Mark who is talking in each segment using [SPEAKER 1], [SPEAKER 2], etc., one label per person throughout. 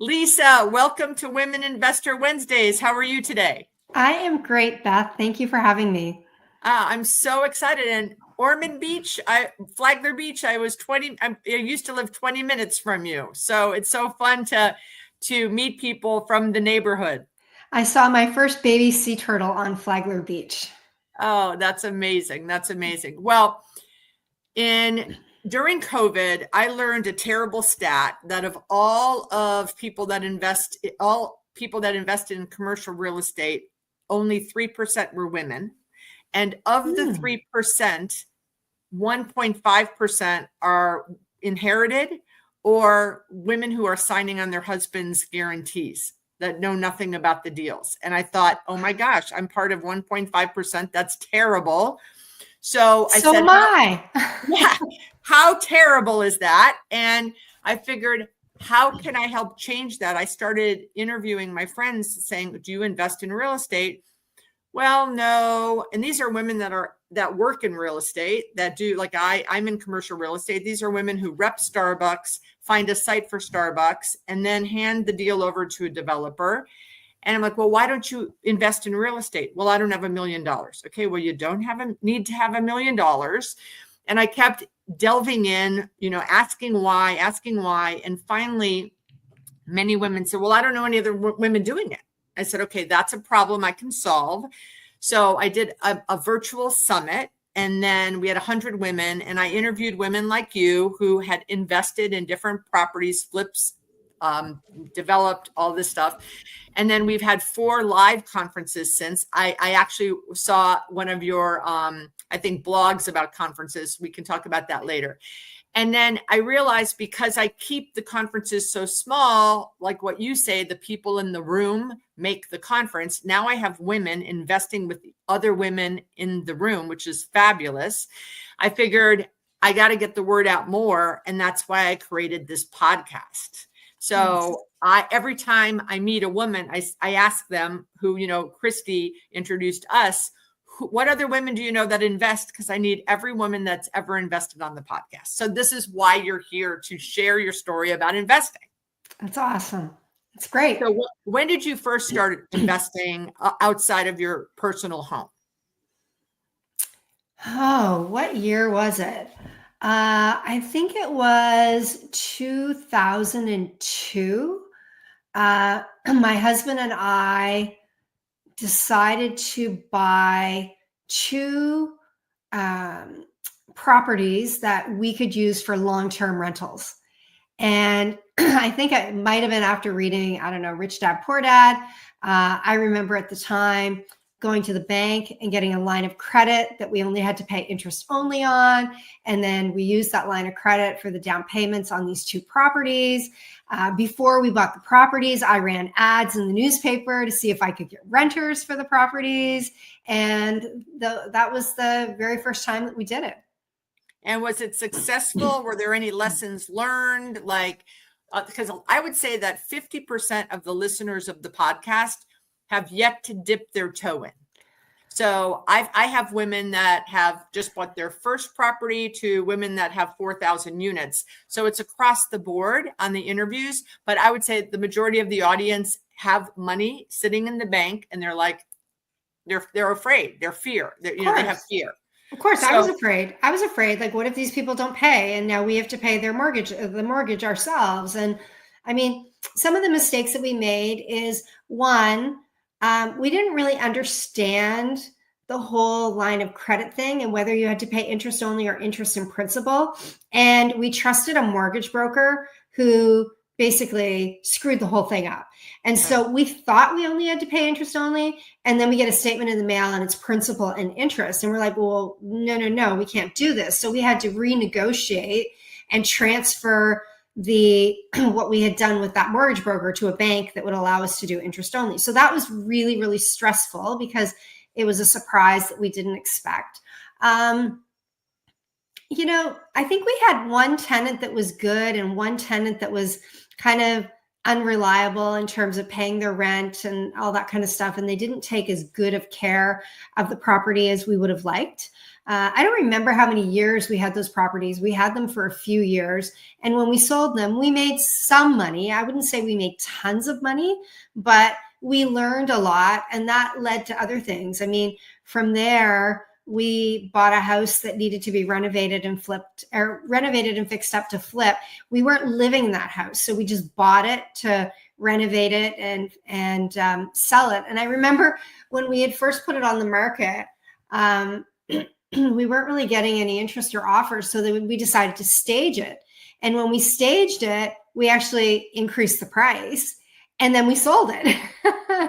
[SPEAKER 1] Lisa, welcome to Women Investor Wednesdays. How are you today?
[SPEAKER 2] I am great, Beth. Thank you for having me.
[SPEAKER 1] I'm so excited. And Ormond Beach, Flagler Beach, I used to live 20 minutes from you. So it's so fun to meet people from the neighborhood.
[SPEAKER 2] I saw my first baby sea turtle on Flagler Beach.
[SPEAKER 1] Oh, that's amazing. That's amazing. Well, during COVID, I learned a terrible stat that of all people that invest in commercial real estate, only 3% were women. And of the 3%, 1.5% are inherited or women who are signing on their husband's guarantees that know nothing about the deals. And I thought, oh my gosh, I'm part of 1.5%. That's terrible. So I said,
[SPEAKER 2] am I.
[SPEAKER 1] Yeah, how terrible is that? And I figured, how can I help change that? I started interviewing my friends saying, do you invest in real estate? Well, no. And these are women that work in real estate, that do, like I'm in commercial real estate. These are women who rep Starbucks, find a site for Starbucks, and then hand the deal over to a developer. And I'm like, well, why don't you invest in real estate? Well, I don't have $1 million. Okay, well, you don't need to have $1 million. And I kept delving in, asking why. And finally, many women said, well, I don't know any other women doing it. I said, okay, that's a problem I can solve. So I did a virtual summit, and then we had 100 women, and I interviewed women like you who had invested in different properties, flips, developed all this stuff. And then we've had 4 live conferences since. I actually saw one of your, I think, blogs about conferences. We can talk about that later. And then I realized, because I keep the conferences so small, like what you say, the people in the room make the conference. Now I have women investing with the other women in the room, which is fabulous. I figured I got to get the word out more. And that's why I created this podcast. So every time I meet a woman, I ask them who, Christy introduced us, what other women do you know that invest? Because I need every woman that's ever invested on the podcast. So this is why you're here, to share your story about investing.
[SPEAKER 2] That's awesome. It's great.
[SPEAKER 1] So when did you first start investing outside of your personal home?
[SPEAKER 2] Oh, what year was it? I think it was 2002. My husband and I decided to buy 2 properties that we could use for long-term rentals. And I think it might have been after reading, I don't know, Rich Dad, Poor Dad. I remember at the time going to the bank and getting a line of credit that we only had to pay interest only on. And then we used that line of credit for the down payments on these 2 properties. Before we bought the properties, I ran ads in the newspaper to see if I could get renters for the properties. And that was the very first time that we did it.
[SPEAKER 1] And was it successful? Were there any lessons learned? Because I would say that 50% of the listeners of the podcast have yet to dip their toe in. So I have women that have just bought their first property to women that have 4,000 units. So it's across the board on the interviews. But I would say the majority of the audience have money sitting in the bank, and they're like, they're afraid. They have fear. They have fear.
[SPEAKER 2] Of course, I was afraid. Like, what if these people don't pay, and now we have to pay the mortgage ourselves? And I mean, some of the mistakes that we made is, one, we didn't really understand the whole line of credit thing and whether you had to pay interest only or interest in principal. And we trusted a mortgage broker who basically screwed the whole thing up. And so we thought we only had to pay interest only. And then we get a statement in the mail and it's principal and interest. And we're like, well, no, we can't do this. So we had to renegotiate and transfer what we had done with that mortgage broker to a bank that would allow us to do interest only. So that was really, really stressful because it was a surprise that we didn't expect. I think we had one tenant that was good and one tenant that was kind of unreliable in terms of paying their rent and all that kind of stuff. And they didn't take as good of care of the property as we would have liked. I don't remember how many years we had those properties. We had them for a few years. And when we sold them, we made some money. I wouldn't say we made tons of money, but we learned a lot. And that led to other things. I mean, from there, we bought a house that needed to be renovated and flipped, or renovated and fixed up to flip. We weren't living in that house. So we just bought it to renovate it and sell it. And I remember when we had first put it on the market, we weren't really getting any interest or offers. So that we decided to stage it. And when we staged it, we actually increased the price and then we sold it.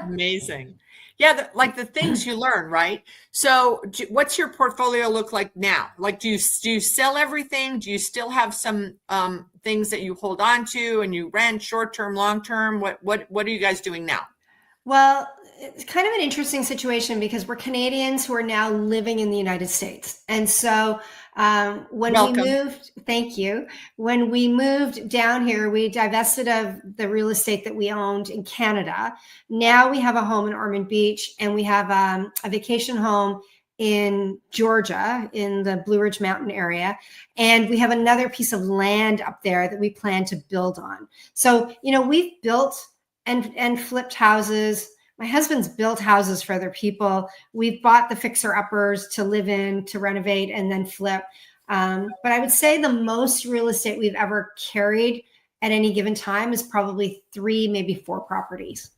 [SPEAKER 1] Amazing. Yeah, like the things you learn, right? So what's your portfolio look like now? Like, do you sell everything? Do you still have some things that you hold on to and you rent short-term, long-term? What are you guys doing now?
[SPEAKER 2] Well, it's kind of an interesting situation because we're Canadians who are now living in the United States. And so when
[SPEAKER 1] Welcome.
[SPEAKER 2] we moved, thank you. When we moved down here, we divested of the real estate that we owned in Canada. Now we have a home in Ormond Beach and we have a vacation home in Georgia in the Blue Ridge Mountain area. And we have another piece of land up there that we plan to build on. So, we've built and flipped houses. My husband's built houses for other people. We've bought the fixer-uppers to live in, to renovate, and then flip. But I would say the most real estate we've ever carried at any given time is probably 3, maybe 4 properties.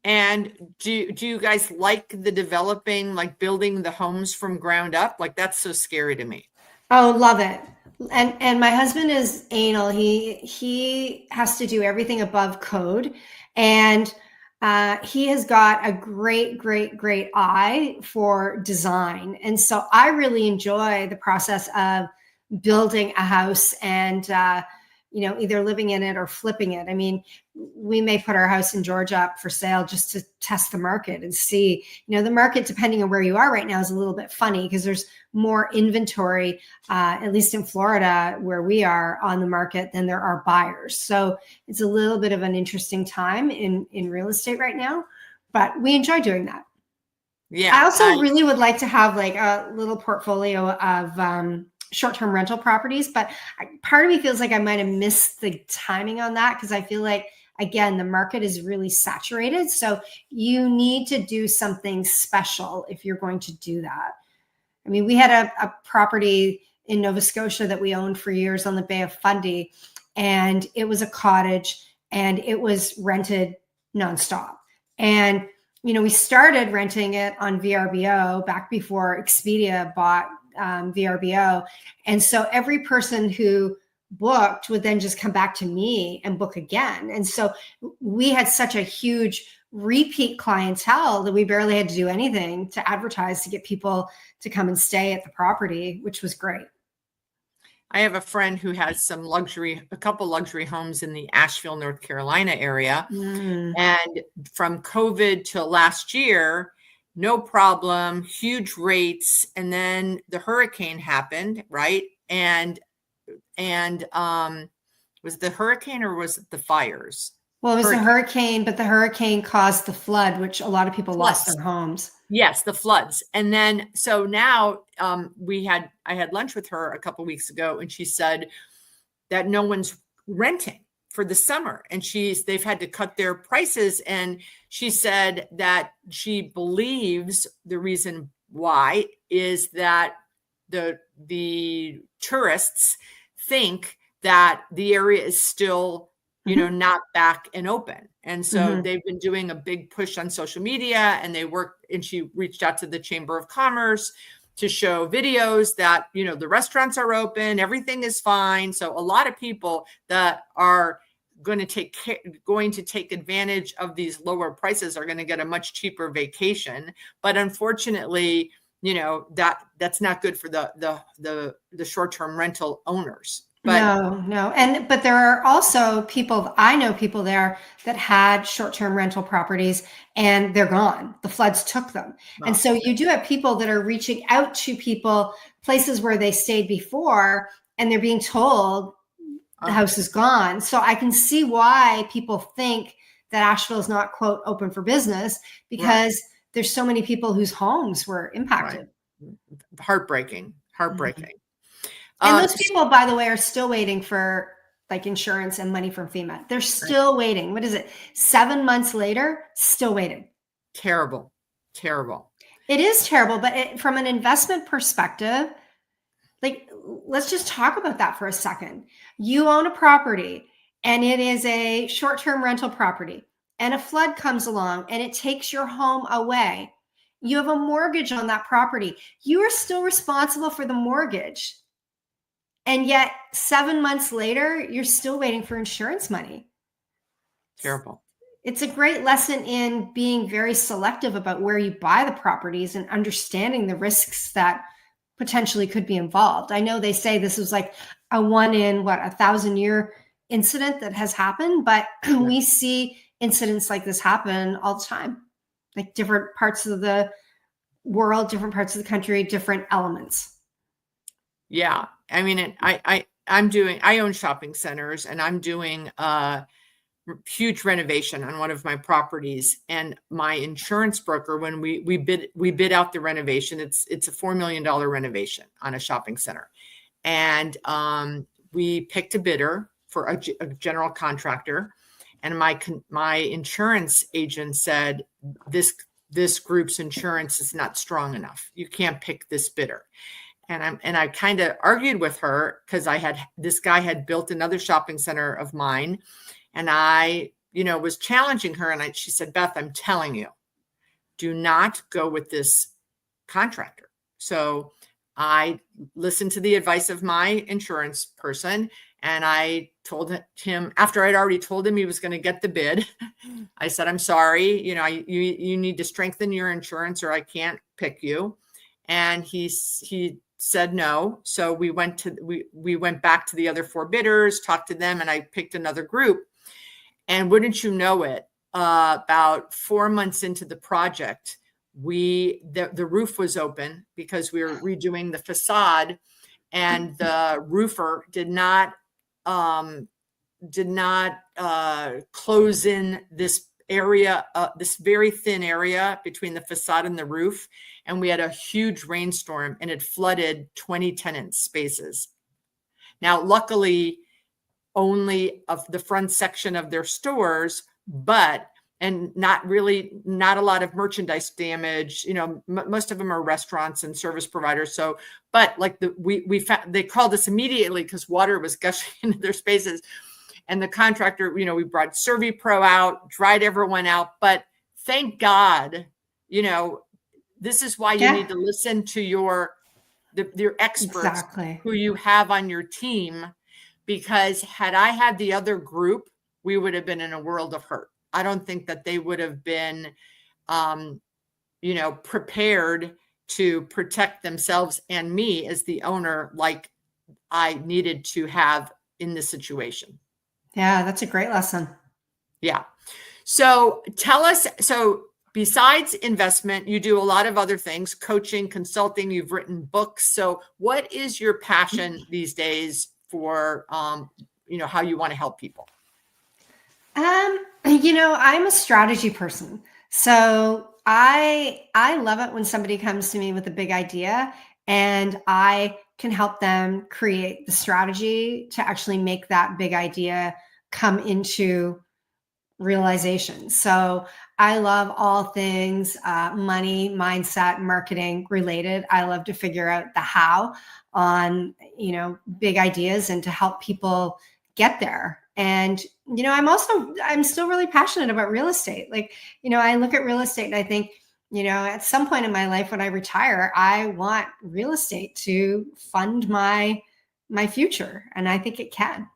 [SPEAKER 1] And do you guys like the developing, like building the homes from ground up? Like, that's so scary to me.
[SPEAKER 2] Oh, love it. And my husband is anal. He has to do everything above code. And he has got a great, great, great eye for design. And so I really enjoy the process of building a house and, either living in it or flipping it. I mean, we may put our house in Georgia up for sale just to test the market and see, the market, depending on where you are right now, is a little bit funny because there's more inventory, at least in Florida, where we are on the market, than there are buyers. So it's a little bit of an interesting time in real estate right now, but we enjoy doing that.
[SPEAKER 1] Yeah.
[SPEAKER 2] I also really would like to have like a little portfolio of short-term rental properties, but part of me feels like I might have missed the timing on that because I feel like, again, the market is really saturated. So you need to do something special if you're going to do that. I mean, we had a property in Nova Scotia that we owned for years on the Bay of Fundy, and it was a cottage and it was rented nonstop. And, we started renting it on VRBO back before Expedia bought VRBO. And so every person who booked would then just come back to me and book again. And so we had such a huge repeat clientele that we barely had to do anything to advertise to get people to come and stay at the property, which was great.
[SPEAKER 1] I have a friend who has a couple luxury homes in the Asheville, North Carolina area. And from COVID to last year, no problem, huge rates. And then the hurricane happened, right? And was it the hurricane or was it the fires?
[SPEAKER 2] Well, it was the hurricane, but the hurricane caused the flood, which a lot of people lost their homes.
[SPEAKER 1] Yes, the floods. And then, so now I had lunch with her a couple of weeks ago, and she said that no one's renting for the summer, and they've had to cut their prices. And she said that she believes the reason why is that the tourists think that the area is still, not back and open. And so they've been doing a big push on social media, and she reached out to the Chamber of Commerce to show videos that, the restaurants are open, everything is fine. So a lot of people that are going to take advantage of these lower prices are going to get a much cheaper vacation. But unfortunately, that's not good for the short-term rental owners. But
[SPEAKER 2] No. But there are also I know people there that had short-term rental properties and they're gone. The floods took them. And so you do have people that are reaching out to places where they stayed before, and they're being told, the house is gone. So I can see why people think that Asheville is not, quote, open for business, because there's so many people whose homes were impacted.
[SPEAKER 1] Right. Heartbreaking.
[SPEAKER 2] And those people, by the way, are still waiting for like insurance and money from FEMA. They're still waiting. What is it? 7 months later, still waiting.
[SPEAKER 1] Terrible.
[SPEAKER 2] It is terrible. But from an investment perspective, like, let's just talk about that for a second. You own a property and it is a short-term rental property, and a flood comes along and it takes your home away. You have a mortgage on that property. You are still responsible for the mortgage. And yet 7 months later, you're still waiting for insurance money.
[SPEAKER 1] Terrible.
[SPEAKER 2] It's a great lesson in being very selective about where you buy the properties and understanding the risks that potentially could be involved. I know they say this was like a 1 in 1,000-year incident that has happened, but we see incidents like this happen all the time, like different parts of the world, different parts of the country, different elements.
[SPEAKER 1] Yeah. I mean, I own shopping centers, and I'm doing a huge renovation on one of my properties, and my insurance broker, when we bid out the renovation, it's a $4 million renovation on a shopping center. And we picked a bidder for a general contractor, and my insurance agent said, this group's insurance is not strong enough. You can't pick this bidder. And I kind of argued with her, because this guy had built another shopping center of mine, and I, was challenging her. And she said, Beth, I'm telling you, do not go with this contractor. So I listened to the advice of my insurance person, and I told him, after I'd already told him he was going to get the bid, I said, I'm sorry, you need to strengthen your insurance or I can't pick you. And he said no. So we went back to the other 4 bidders, talked to them, and I picked another group. And wouldn't you know it, about 4 months into the project, the roof was open because we were redoing the facade, and the roofer did not close in this area, this very thin area between the facade and the roof. And we had a huge rainstorm, and it flooded 20 tenant spaces. Now, luckily, only of the front section of their stores, and not a lot of merchandise damage. Most of them are restaurants and service providers. So, but like they called us immediately because water was gushing into their spaces. And the contractor, we brought ServiPro out, dried everyone out. But thank God, this is why you need to listen to your experts who you have on your team, because had I had the other group, we would have been in a world of hurt. I don't think that they would have been, prepared to protect themselves and me as the owner, like I needed to have in this situation.
[SPEAKER 2] Yeah, that's a great lesson.
[SPEAKER 1] Yeah. So tell us, besides investment, you do a lot of other things, coaching, consulting, you've written books. So what is your passion these days for, how you want to help people?
[SPEAKER 2] I'm a strategy person. So I love it when somebody comes to me with a big idea and I can help them create the strategy to actually make that big idea come into realization. So I love all things money, mindset, marketing related. I love to figure out the how on, big ideas and to help people get there. And, I'm still really passionate about real estate. Like, I look at real estate and I think, at some point in my life when I retire, I want real estate to fund my future. And I think it can.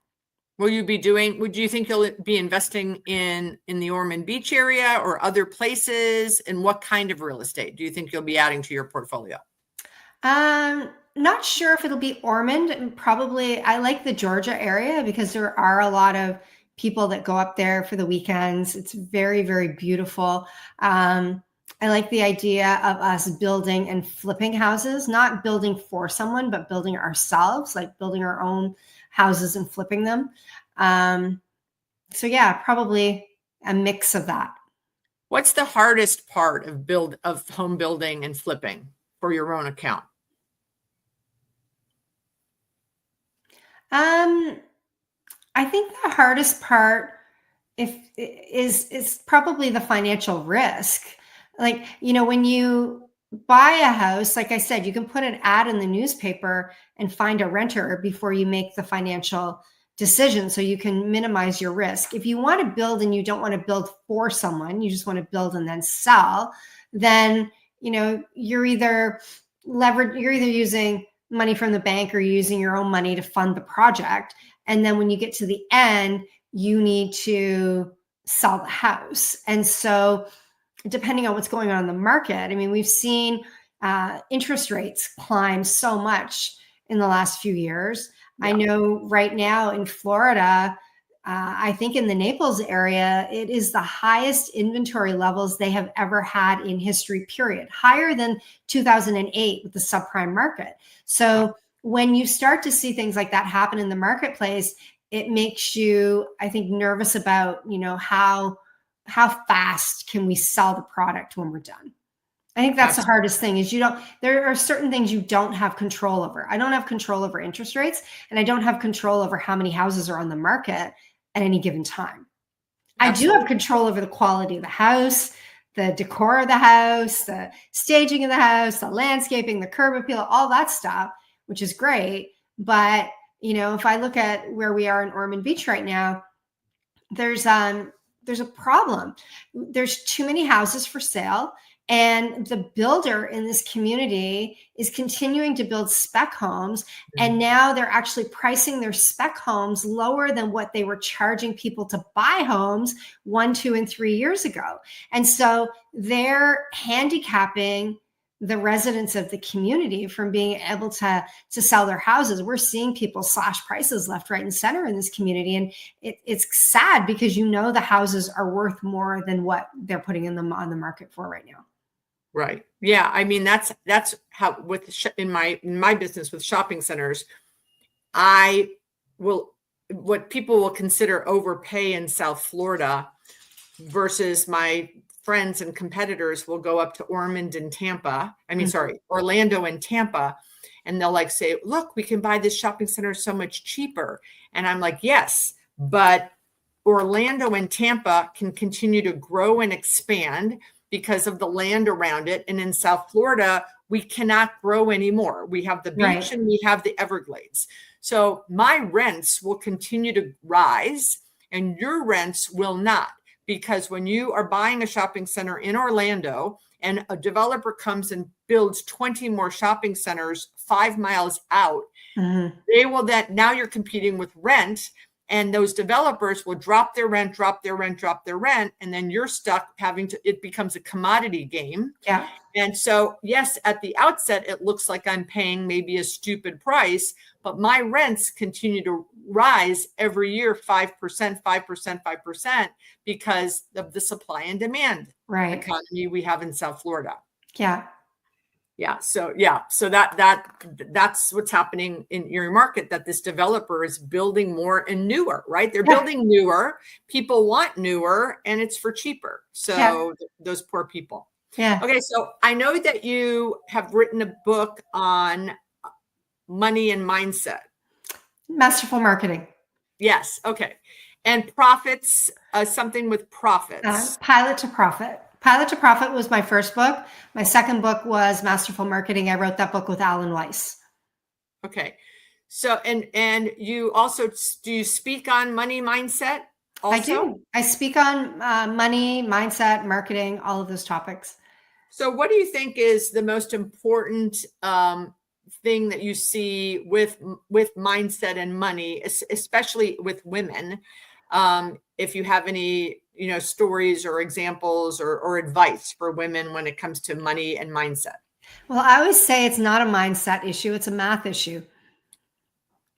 [SPEAKER 1] Would you think you'll be investing in the Ormond Beach area or other places? And what kind of real estate do you think you'll be adding to your portfolio?
[SPEAKER 2] Not sure if it'll be Ormond. Probably, I like the Georgia area because there are a lot of people that go up there for the weekends. It's very, very beautiful. I like the idea of us building and flipping houses, not building for someone, but building ourselves, like building our own houses and flipping them. So yeah, probably a mix of that.
[SPEAKER 1] What's the hardest part of home building and flipping for your own account?
[SPEAKER 2] I think the hardest part is probably the financial risk. Like, when you buy a house, like I said, you can put an ad in the newspaper and find a renter before you make the financial decision, so you can minimize your risk. If you want to build and you don't want to build for someone, you just want to build and then sell, then you're either using money from the bank or you're using your own money to fund the project. And then when you get to the end, you need to sell the house. And so depending on what's going on in the market, I mean, we've seen interest rates climb so much in the last few years. Yeah. I know right now in Florida, I think in the Naples area, it is the highest inventory levels they have ever had in history, period. Higher than 2008 with the subprime market. So when you start to see things like that happen in the marketplace, it makes you, I think, nervous about, how fast can we sell the product when we're done. I think that's the hardest thing is there are certain things you don't have control over. I don't have control over interest rates, and I don't have control over how many houses are on the market at any given time. Absolutely. I do have control over the quality of the house, the decor of the house, the staging of the house, the landscaping, the curb appeal, all that stuff, which is great. But, if I look at where we are in Ormond Beach right now, there's a problem. There's too many houses for sale. And the builder in this community is continuing to build spec homes. And now they're actually pricing their spec homes lower than what they were charging people to buy homes 1, 2, and 3 years ago. And so they're handicapping the residents of the community from being able to sell their houses. We're seeing people slash prices left, right, and center in this community. And it's sad because the houses are worth more than what they're putting them on the market for right now.
[SPEAKER 1] Right. Yeah. I mean, that's how in my business with shopping centers, what people will consider overpay in South Florida versus my friends and competitors will go up to Orlando and Tampa, and they'll say, look, we can buy this shopping center so much cheaper. And I'm like, yes, but Orlando and Tampa can continue to grow and expand because of the land around it. And in South Florida, we cannot grow anymore. We have the beach and we have the Everglades. So my rents will continue to rise and your rents will not, because when you are buying a shopping center in Orlando and a developer comes and builds 20 more shopping centers 5 miles out, they will now you're competing with rent. And those developers will drop their rent, and then you're stuck it becomes a commodity game. Yeah. And so, yes, at the outset, it looks like I'm paying maybe a stupid price, but my rents continue to rise every year, 5%, because of the supply and demand economy we have in South Florida.
[SPEAKER 2] Yeah.
[SPEAKER 1] Yeah. So that's what's happening in your market, that this developer is building more and newer, right? They're building newer. People want newer and it's for cheaper. So those poor people. Yeah. Okay. So I know that you have written a book on money and mindset.
[SPEAKER 2] Masterful marketing.
[SPEAKER 1] Yes. Okay. And profits, something with profits.
[SPEAKER 2] Pilot to Profit. Pilot to Profit was my first book. My second book was Masterful Marketing. I wrote that book with Alan Weiss.
[SPEAKER 1] Okay. So, and you also, do you speak on money mindset also?
[SPEAKER 2] I do. I speak on money, mindset, marketing, all of those topics.
[SPEAKER 1] So what do you think is the most important thing that you see with mindset and money, especially with women? If you have any stories or examples or advice for women when it comes to money and mindset?
[SPEAKER 2] Well, I always say it's not a mindset issue. It's a math issue.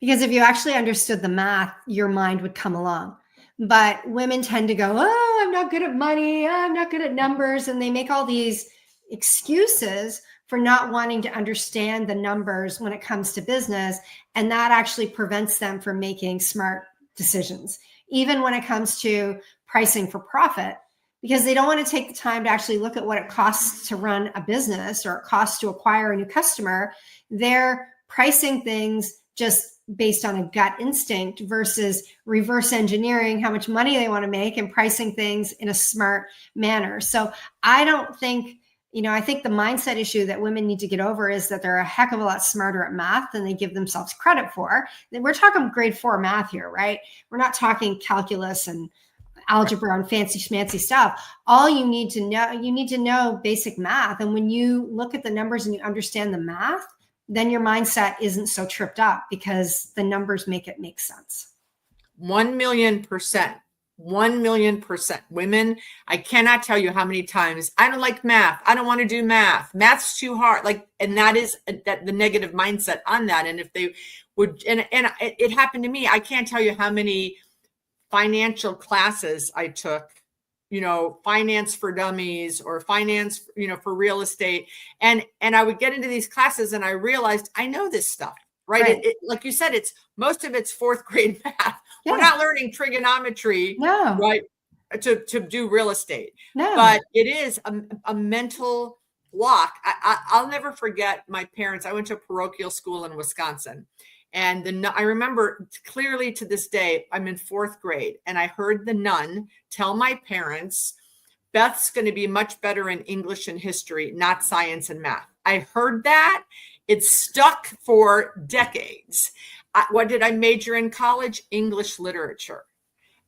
[SPEAKER 2] Because if you actually understood the math, your mind would come along. But women tend to go, oh, I'm not good at money. I'm not good at numbers. And they make all these excuses for not wanting to understand the numbers when it comes to business. And that actually prevents them from making smart decisions, even when it comes to pricing for profit, because they don't want to take the time to actually look at what it costs to run a business or it costs to acquire a new customer. They're pricing things just based on a gut instinct versus reverse engineering how much money they want to make and pricing things in a smart manner. So I don't think, I think the mindset issue that women need to get over is that they're a heck of a lot smarter at math than they give themselves credit for. We're talking grade 4 math here, right? We're not talking calculus and algebra and fancy schmancy stuff. All you need to know basic math. And when you look at the numbers and you understand the math, then your mindset isn't so tripped up because the numbers make it make sense.
[SPEAKER 1] 1,000,000%. 1,000,000%. Women, I cannot tell you how many times I don't like math. I don't want to do math. Math's too hard. And that is the negative mindset on that. And if they would, and it happened to me. I can't tell you how many financial classes I took, finance for dummies or finance, for real estate. And I would get into these classes and I realized I know this stuff, right? Like you said, most of it's 4th grade math. Yeah. We're not learning trigonometry, right? To do real estate, but it is a mental block. I'll never forget my parents. I went to a parochial school in Wisconsin. And I remember clearly to this day, I'm in 4th grade and I heard the nun tell my parents, Beth's going to be much better in English and history, not science and math. I heard that. It stuck for decades. What did I major in college? English literature.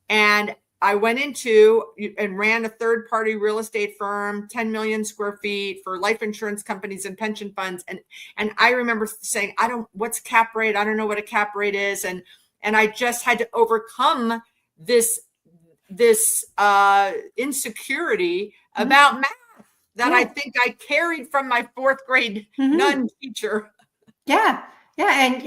[SPEAKER 1] And I went into and ran a third-party real estate firm, 10 million square feet for life insurance companies and pension funds. And I remember saying, what's cap rate? I don't know what a cap rate is. And I just had to overcome this insecurity about math that I think I carried from my 4th grade nun teacher.
[SPEAKER 2] Yeah. Yeah. And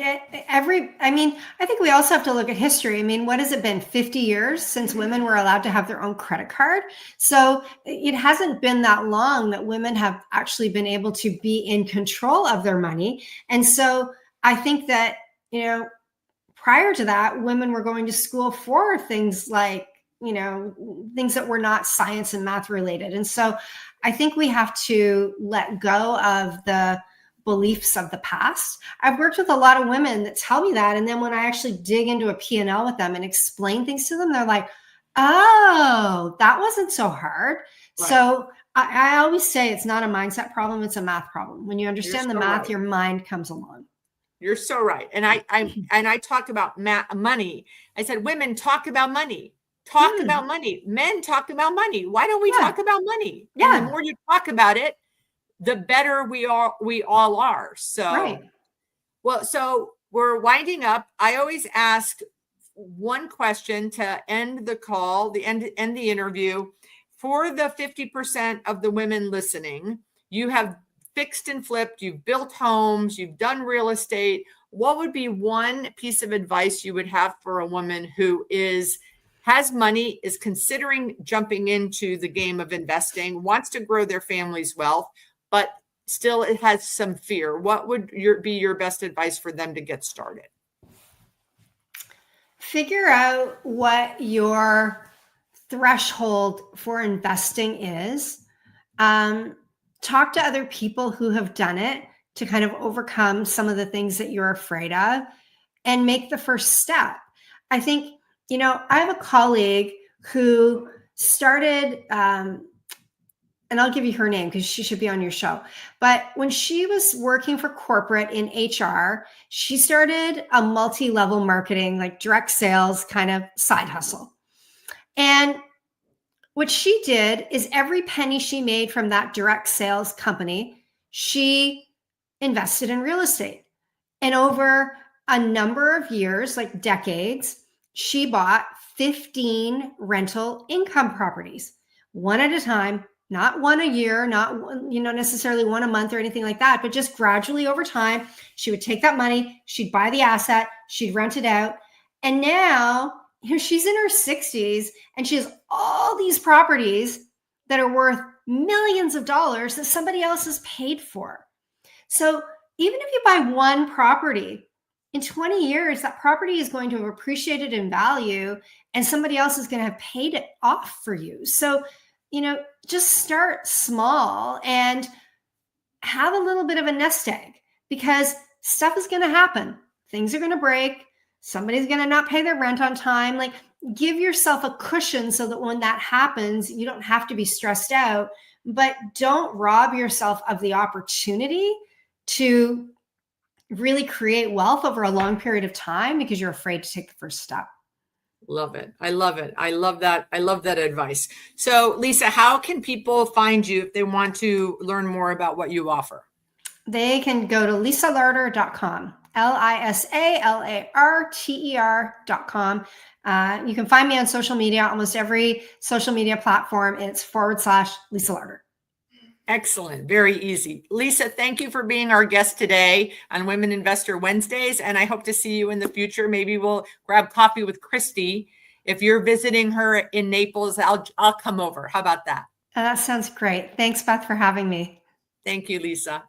[SPEAKER 2] I think we also have to look at history. What has it been 50 years since women were allowed to have their own credit card? So it hasn't been that long that women have actually been able to be in control of their money. And so I think that, prior to that, women were going to school for things like, things that were not science and math related. And so I think we have to let go of the beliefs of the past. I've worked with a lot of women that tell me that. And then when I actually dig into a P&L with them and explain things to them, they're like, oh, that wasn't so hard. Right. So I always say it's not a mindset problem. It's a math problem. When you understand the math, your mind comes along.
[SPEAKER 1] You're so right. And I talk about money. I said, women talk about money. Talk about money. Men talk about money. Why don't we talk about money? Yeah. And the more you talk about it, the better we all are. So, so we're winding up. I always ask one question to end the call, end the interview. For the 50% of the women listening, you have fixed and flipped, you've built homes, you've done real estate. What would be one piece of advice you would have for a woman who has money, is considering jumping into the game of investing, wants to grow their family's wealth, but still it has some fear? What would be your best advice for them to get started?
[SPEAKER 2] Figure out what your threshold for investing is. Talk to other people who have done it to kind of overcome some of the things that you're afraid of and make the first step. I think, I have a colleague who started, and I'll give you her name because she should be on your show. But when she was working for corporate in HR, she started a multi-level marketing, like direct sales kind of side hustle. And what she did is every penny she made from that direct sales company, she invested in real estate. And over a number of years, like decades, she bought 15 rental income properties, one at a time. Not one a year, not necessarily one a month or anything like that, but just gradually over time, she would take that money, she'd buy the asset, she'd rent it out. And now, she's in her 60s and she has all these properties that are worth millions of dollars that somebody else has paid for. So even if you buy one property in 20 years, that property is going to have appreciated in value and somebody else is going to have paid it off for you. So, just start small and have a little bit of a nest egg, because stuff is going to happen. Things are going to break. Somebody's going to not pay their rent on time. Like, give yourself a cushion so that when that happens, you don't have to be stressed out, but don't rob yourself of the opportunity to really create wealth over a long period of time because you're afraid to take the first step.
[SPEAKER 1] Love it. I love it. I love that. I love that advice. So, Lisa, how can people find you if they want to learn more about what you offer?
[SPEAKER 2] They can go to lisalarter.com, lisalarter.com. You can find me on social media, almost every social media platform. It's /Lisa Larter.
[SPEAKER 1] Excellent. Very easy. Lisa, thank you for being our guest today on Women Investor Wednesdays. And I hope to see you in the future. Maybe we'll grab coffee with Christy. If you're visiting her in Naples, I'll come over. How about that?
[SPEAKER 2] That sounds great. Thanks, Beth, for having me.
[SPEAKER 1] Thank you, Lisa.